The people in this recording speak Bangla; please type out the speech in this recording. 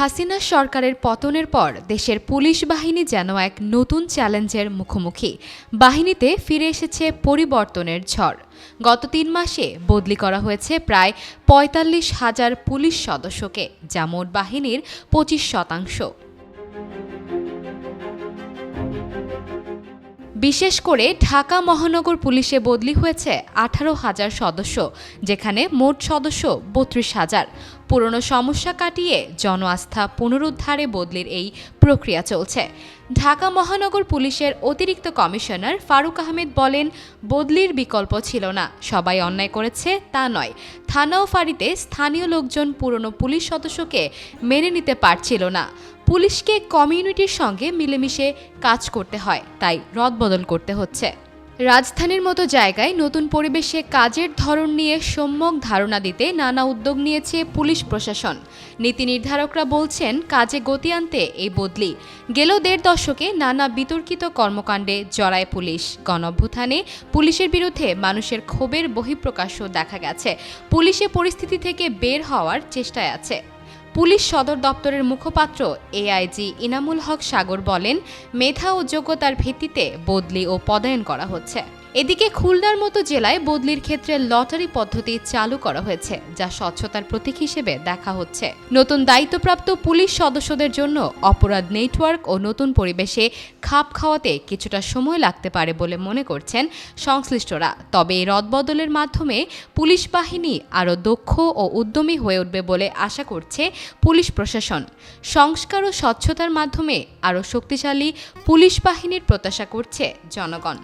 হাসিনা সরকারের পতনের পর দেশের পুলিশ বাহিনী যেন এক নতুন চ্যালেঞ্জের মুখোমুখি। বাহিনীতে ফিরে এসেছে পরিবর্তনের ঝড়। গত ৩ মাসে বদলি করা হয়েছে প্রায় ৪৫,০০০ পুলিশ সদস্যকে, যা মোট বাহিনীর ২৫%। বিশেষ করে ঢাকা মহানগর পুলিশে বদলি হয়েছে ১৮,০০০ সদস্য, যেখানে মোট সদস্য ৩২,০০০। পুরনো সমস্যা কাটিয়ে জন আস্থা পুনরুদ্ধারে বদলির এই প্রক্রিয়া চলছে। ঢাকা মহানগর পুলিশের অতিরিক্ত কমিশনার ফারুক আহমেদ বলেন, বদলির বিকল্প ছিল না, সবাই অন্যায় করেছে তা নয়। থানা ও ফাঁড়িতে স্থানীয় লোকজন পুরনো পুলিশ সদস্যকে মেনে নিতে পারছিল না। পুলিশকে কমিউনিটির সঙ্গে মিলেমিশে কাজ করতে হয়, তাই রদবদল করতে হচ্ছে। রাজধানীর মতো জায়গায় নতুন পরিবেশে কাজের ধরন নিয়ে সম্যক ধারণা দিতে নানা উদ্যোগ নিয়েছে পুলিশ প্রশাসন। নীতি নির্ধারকরা বলছেন, কাজে গতি আনতে এই বদলি। গেল ১.৫ দশকে নানা বিতর্কিত কর্মকাণ্ডে জড়ায় পুলিশ। গণঅভ্যুত্থানে পুলিশের বিরুদ্ধে মানুষের ক্ষোভের বহিঃপ্রকাশও দেখা গেছে। পুলিশে পরিস্থিতি থেকে বের হওয়ার চেষ্টায় আছে। পুলিশ সদর দপ্তরের মুখপাত্র এআইজি ইনামুল হক সাগর বলেন, মেধা ও যোগ্যতার ভিত্তিতে বদলি ও পদায়ন করা হচ্ছে। এদিকে খুলনার মতো জেলায় বদলির ক্ষেত্রে লটারি পদ্ধতি চালু করা হয়েছে, যা স্বচ্ছতার প্রতীক হিসেবে দেখা হচ্ছে। নতুন দায়িত্বপ্রাপ্ত পুলিশ সদস্যদের জন্য অপরাধ নেটওয়ার্ক ও নতুন পরিবেশে খাপ খাওয়াতে কিছুটা সময় লাগতে পারে বলে মনে করছেন সংশ্লিষ্টরা। তবে এই রদবদলের মাধ্যমে পুলিশ বাহিনী আরও দক্ষ ও উদ্যমী হয়ে উঠবে বলে আশা করছে পুলিশ প্রশাসন। সংস্কার ও স্বচ্ছতার মাধ্যমে আরও শক্তিশালী পুলিশ বাহিনীর প্রত্যাশা করছে জনগণ।